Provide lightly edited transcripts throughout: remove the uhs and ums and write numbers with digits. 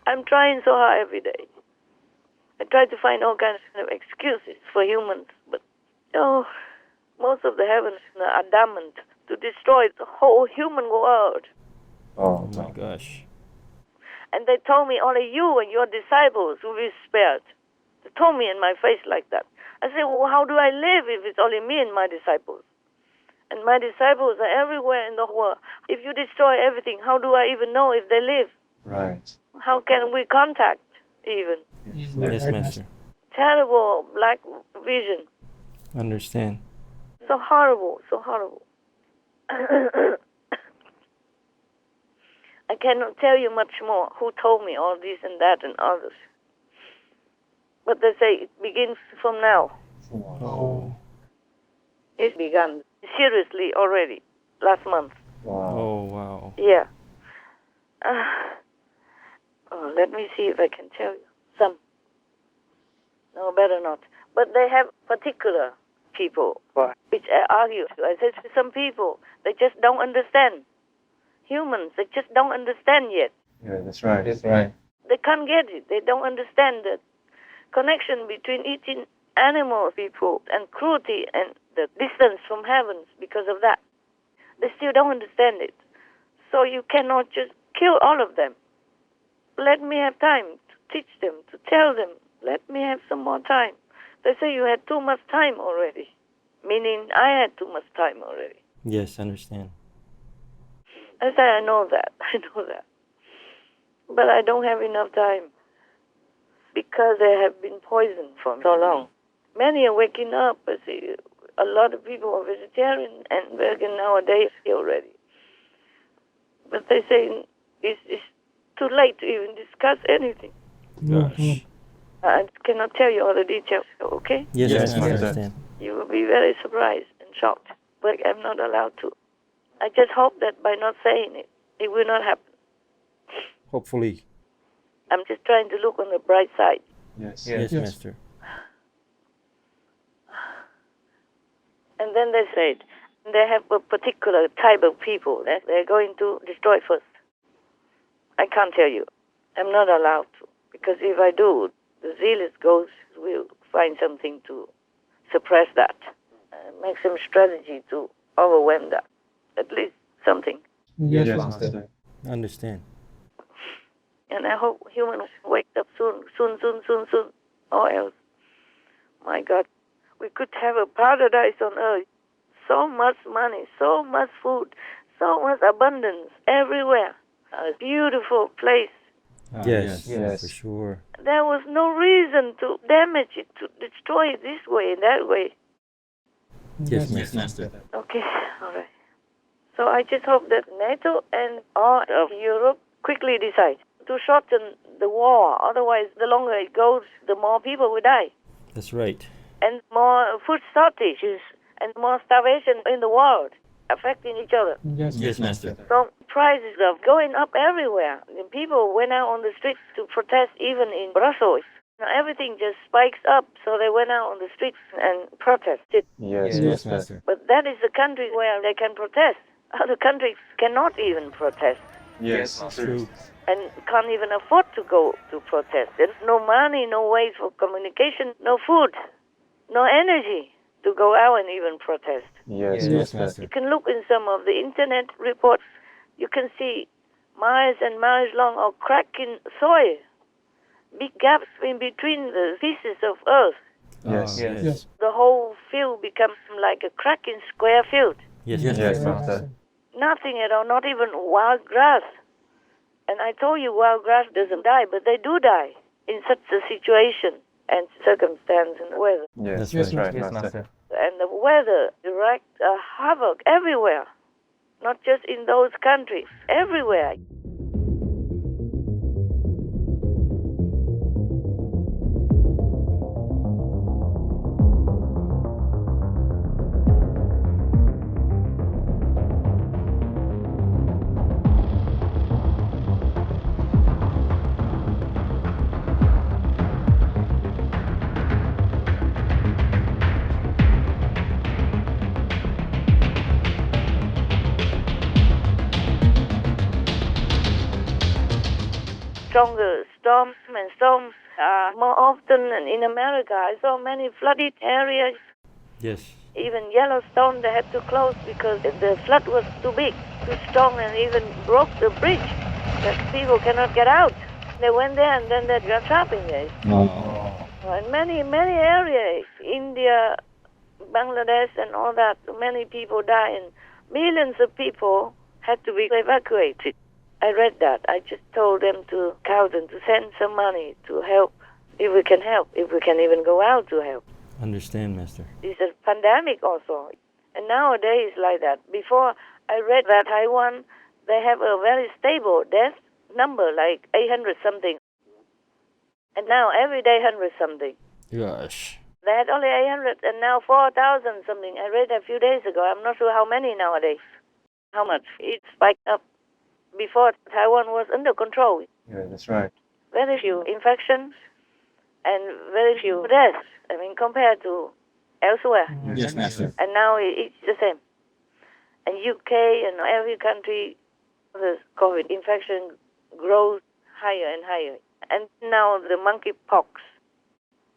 I'm trying so hard every day. I try to find all kinds of excuses for humans, but most of the heavens are adamant to destroy the whole human world. Oh my gosh. And they told me only you and your disciples will be spared. They told me in my face like that. I said, well, how do I live if it's only me and my disciples? And my disciples are everywhere in the world. If you destroy everything, how do I even know if they live? Right. How can we contact even? Yes, Master. Terrible black vision. Understand. So horrible, so horrible. I cannot tell you much more who told me all this and that and others. But they say it begins from now. Oh. It's begun seriously already, last month. Wow. Oh, wow. Yeah. Let me see if I can tell you some. No, better not. But they have particular people which I argue. I said some people, they just don't understand. Humans, they just don't understand yet. Yeah, that's right. That's right. They can't get it. They don't understand the connection between eating animal people and cruelty and the distance from heavens because of that. They still don't understand it. So you cannot just kill all of them. Let me have time to teach them, to tell them. Let me have some more time. They say you had too much time already, meaning I had too much time already. Yes, understand. I say, I know that. But I don't have enough time because they have been poisoned for so long. Many are waking up. I see a lot of people are vegetarian and vegan nowadays already. But they say it's too late to even discuss anything. Gosh. I cannot tell you all the details, okay? Yes, I understand. You will be very surprised and shocked, but I'm not allowed to. I just hope that by not saying it, it will not happen. Hopefully. I'm just trying to look on the bright side. Yes, Master. And then they said they have a particular type of people that they're going to destroy first. I can't tell you. I'm not allowed to, because if I do, the zealous ghosts will find something to suppress that, make some strategy to overwhelm that. At least something. Yes, Master. Understand. And I hope humans wake up soon, or else, my God, we could have a paradise on earth. So much money, so much food, so much abundance everywhere. A beautiful place. Yes, for sure. There was no reason to damage it, to destroy it this way and that way. Yes, Master. Okay, all right. So I just hope that NATO and all of Europe quickly decide to shorten the war. Otherwise, the longer it goes, the more people will die. That's right. And more food shortages and more starvation in the world, affecting each other. Yes, Master. So prices are going up everywhere. The people went out on the streets to protest, even in Brussels. Now everything just spikes up, so they went out on the streets and protested. Yes, Master. But that is the country where they can protest. Other countries cannot even protest. Yes, true. And can't even afford to go to protest. There's no money, no ways for communication, no food, no energy to go out and even protest. Yes, Master. You can look in some of the internet reports. You can see miles and miles long of cracking soil, big gaps in between the pieces of earth. Yes. The whole field becomes like a cracking square field. Yes, Master. Nothing at all, not even wild grass. And I told you wild grass doesn't die, but they do die in such a situation and circumstance and weather. Yes, that's right, Master. And the weather directs havoc everywhere, not just in those countries, everywhere. Strongest snowstorms, and storms are more often. And in America, I saw many flooded areas. Yes. Even Yellowstone, they had to close because the flood was too big, too strong, and even broke the bridge. That people cannot get out. They went there and then they got trapped in there. And many areas, India, Bangladesh, and all that, many people died, and millions of people had to be evacuated. I read that. I just told them to call them to send some money to help, if we can help, if we can even go out to help. Understand, Master. It's a pandemic also. And nowadays like that. Before I read that Taiwan, they have a very stable death number, like 800 something. And now every day 100 something. Gosh. They had only 800 and now 4,000 something. I read a few days ago. I'm not sure how many nowadays. How much? It spiked up. Before, Taiwan was under control. Yeah, that's right. Very few infections and very few deaths. I mean, compared to elsewhere. Yes, Master. And now it's the same. And UK and every country, the COVID infection grows higher and higher. And now the monkeypox.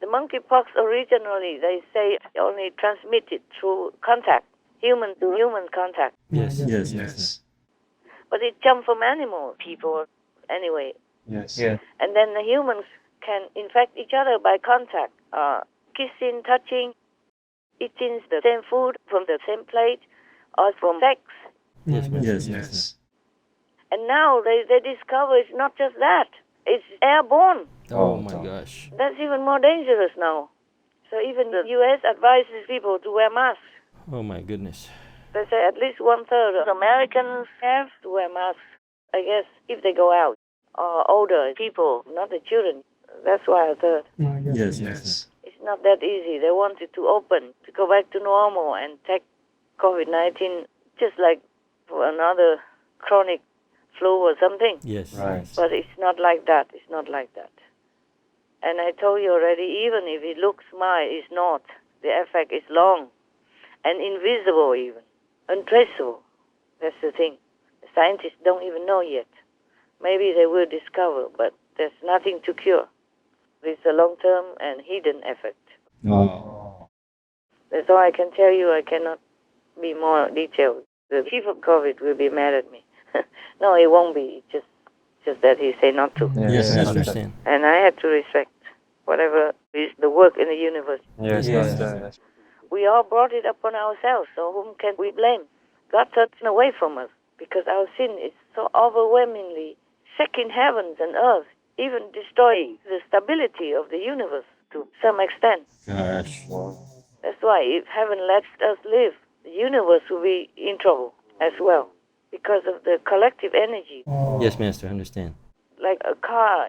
The monkeypox originally, they say, only transmitted through contact, human to human contact. Yes. But it jumped from animal people anyway. Yes. And then the humans can infect each other by contact, kissing, touching, eating the same food from the same plate, or from sex. Yes, Master. Yes. And now they discover it's not just that. It's airborne. Oh my gosh. That's even more dangerous now. So even the U.S. advises people to wear masks. Oh my goodness. They say at least 1/3 of Americans have to wear masks, I guess, if they go out. Or older people, not the children. That's why 1/3. Yes. It's not that easy. They want it to open, to go back to normal and take COVID-19 just like for another chronic flu or something. Yes. Right. But it's not like that. It's not like that. And I told you already, even if it looks mild, it's not. The effect is long and invisible even, untraceable. That's the thing. The scientists don't even know yet. Maybe they will discover, but there's nothing to cure. It's a long-term and hidden effect. That's all I can tell you. I cannot be more detailed. The chief of COVID will be mad at me. No, it won't be. It's just that he say not to. Yes, I understand. And I have to respect whatever is the work in the universe. Yes, Master. We all brought it upon ourselves, so whom can we blame? God turned away from us because our sin is so overwhelmingly shaking heavens and earth, even destroying the stability of the universe to some extent. Gosh. That's why if heaven lets us live, the universe will be in trouble as well because of the collective energy. Yes, Master, understand. Like a car,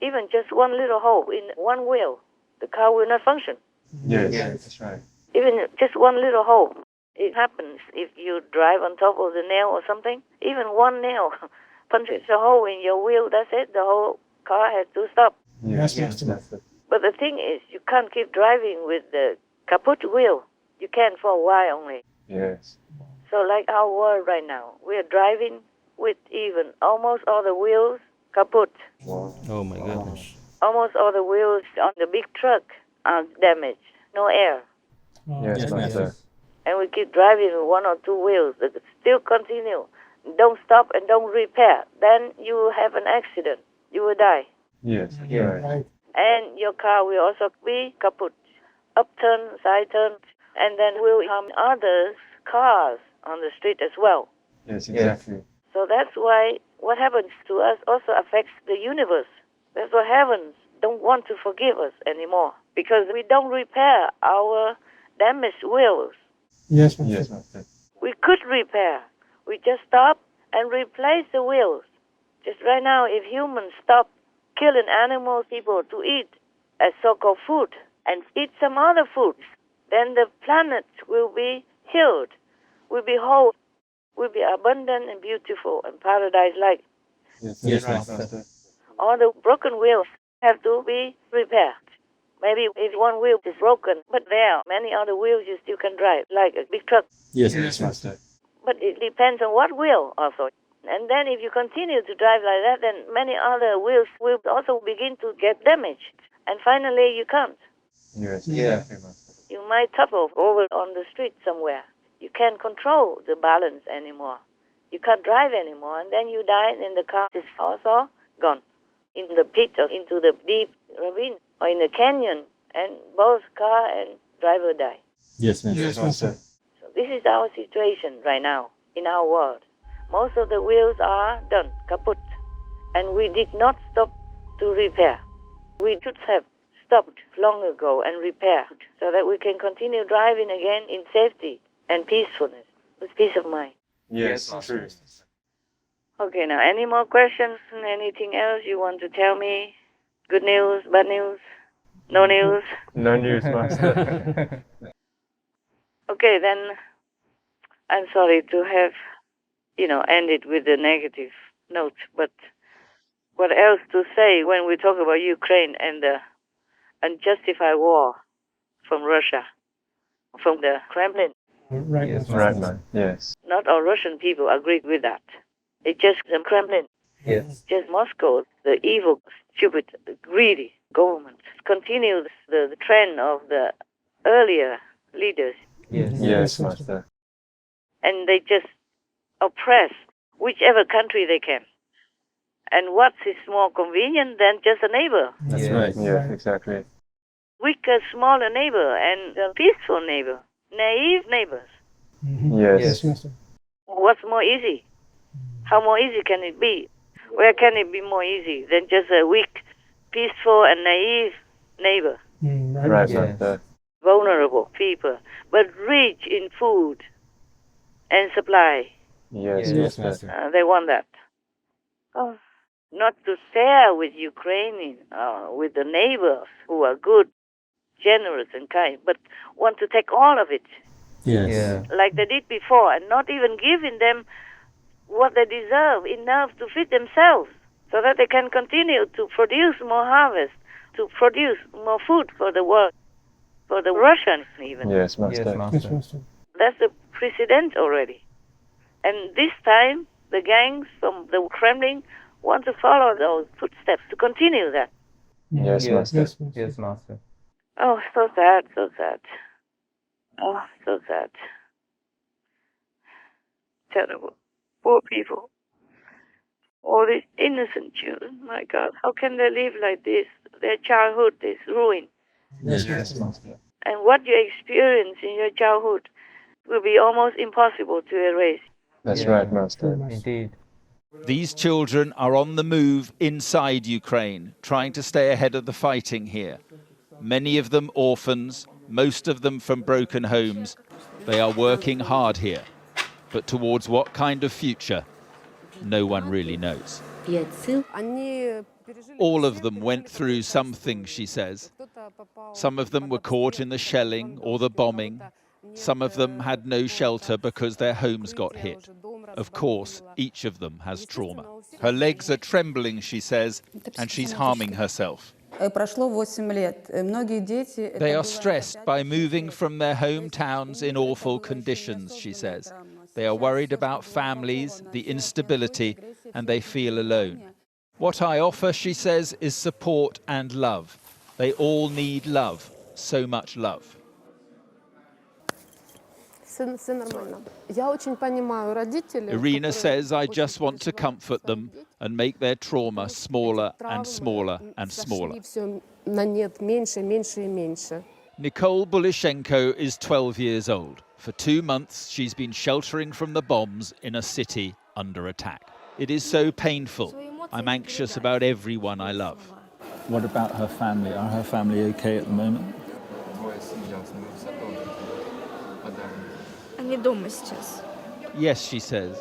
even just one little hole in one wheel, the car will not function. Yes, that's right. Even just one little hole. It happens if you drive on top of the nail or something. Even one nail punches a hole in your wheel, that's it. The whole car has to stop. Yes, Master. But the thing is, you can't keep driving with the kaput wheel. You can for a while only. Yes. So like our world right now, we are driving with even almost all the wheels kaput. Oh my goodness. Almost all the wheels on the big truck are damaged. No air. Yes, Master. And we keep driving with one or two wheels that still continue. Don't stop and don't repair. Then you will have an accident. You will die. Yes, right. And your car will also be kaput. Upturn, side turn, and then will harm others' cars on the street as well. Yes, exactly. So that's why what happens to us also affects the universe. That's why heavens don't want to forgive us anymore. Because we don't repair our damaged wheels. Yes, Master. We could repair. We just stop and replace the wheels. Just right now, if humans stop killing animals, people to eat as so-called food and eat some other foods, then the planet will be healed, will be whole, will be abundant and beautiful and paradise-like. Yes, Master. All the broken wheels have to be repaired. Maybe if one wheel is broken, but there are many other wheels you still can drive, like a big truck. Yes, Yes, Master. But it depends on what wheel also. And then if you continue to drive like that, then many other wheels will also begin to get damaged. And finally, you can't. Yes, Yeah. exactly, Master. You might topple over on the street somewhere. You can't control the balance anymore. You can't drive anymore, and then you die, and the car is also gone in the pit or into the deep ravine or in the canyon, and both car and driver die. Yes, Master. Yes, Master. So this is our situation right now in our world. Most of the wheels are done, kaput, and we did not stop to repair. We should have stopped long ago and repaired so that we can continue driving again in safety and peacefulness, with peace of mind. Yes, Yes, true. Okay, now any more questions? Anything else you want to tell me? Good news, bad news, no news? No news, Master. Okay, then I'm sorry to have, ended with a negative note, but what else to say when we talk about Ukraine and the unjustified war from Russia, from the Kremlin? Right, Yes, right, Master. man. Yes. Not all Russian people agree with that. It's just the Kremlin, Yes. just Moscow, the evil, stupid, greedy government continues the trend of the earlier leaders, Yes. Yes, Master. and they just oppress whichever country they can. And what is more convenient than just a neighbor? That's Yes. right. Yes, exactly. Weaker, smaller neighbor and a peaceful neighbor, naive neighbors. Yes. Yes. What's more easy? How more easy can it be? Where can it be more easy than just a weak, peaceful, and naive neighbor? Right, Yes. Master. Vulnerable people, but rich in food and supply. Yes, Yes, Master. They want that. Oh, not to share with Ukrainian, with the neighbors who are good, generous, and kind, but want to take all of it, Yes. Yeah. like they did before, and not even giving them what they deserve, enough to feed themselves, so that they can continue to produce more harvest, to produce more food for the world, for the Russians even. Yes, Yes, Master. Master. That's the precedent already. And this time, the gangs from the Kremlin want to follow those footsteps, to continue that. Yes, Yes. Master. Yes, Master. Oh, so sad, so sad. Oh, so sad. Terrible. Poor people. All these innocent children, my God, how can they live like this? Their childhood is ruined. Yes. Yes, Master. And what you experience in your childhood will be almost impossible to erase. That's Yeah. right, Master. Indeed. These children are on the move inside Ukraine, trying to stay ahead of the fighting here. Many of them orphans, most of them from broken homes. They are working hard here. But towards what kind of future? No one really knows. All of them went through something, she says. Some of them were caught in the shelling or the bombing. Some of them had no shelter because their homes got hit. Of course, each of them has trauma. Her legs are trembling, she says, and she's harming herself. They are stressed by moving from their hometowns in awful conditions, she says. They are worried about families, the instability, and they feel alone. What I offer, she says, is support and love. They all need love, so much love. Irina says, I just want to comfort them and make their trauma smaller and smaller and smaller. Nicole Bulishenko is 12 years old. For 2 months, she's been sheltering from the bombs in a city under attack. It is so painful. I'm anxious about everyone I love. What about her family? Are her family okay at the moment? Yes, she says.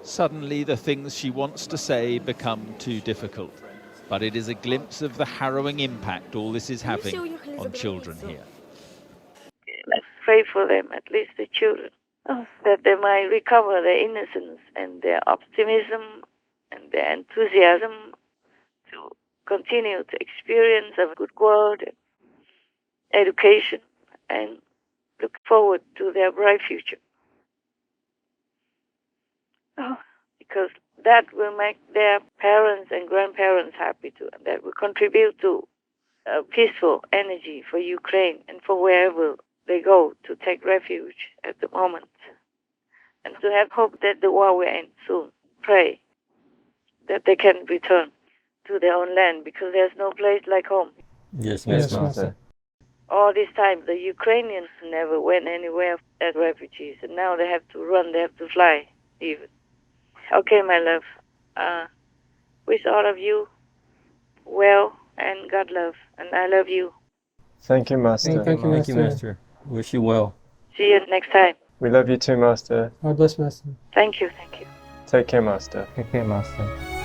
Suddenly, the things she wants to say become too difficult. But it is a glimpse of the harrowing impact all this is having on children here. Let's pray for them, at least the children, that they might recover their innocence and their optimism and their enthusiasm to continue to experience a good world, education, and look forward to their bright future. Because that will make their parents and grandparents happy too. And that will contribute to a peaceful energy for Ukraine and for wherever they go to take refuge at the moment. And to have hope that the war will end soon. Pray that they can return to their own land, because there's no place like home. Yes, Yes, Master. Master. All this time, the Ukrainians never went anywhere as refugees, and now they have to run, they have to fly even. Okay, my love. Wish all of you well and God love, and I love you. Thank you, Master. Thank you, Master. Wish you well. See you next time. We love you too, Master. God bless, Master. Thank you, thank you. Take care, Master. Take care, Master.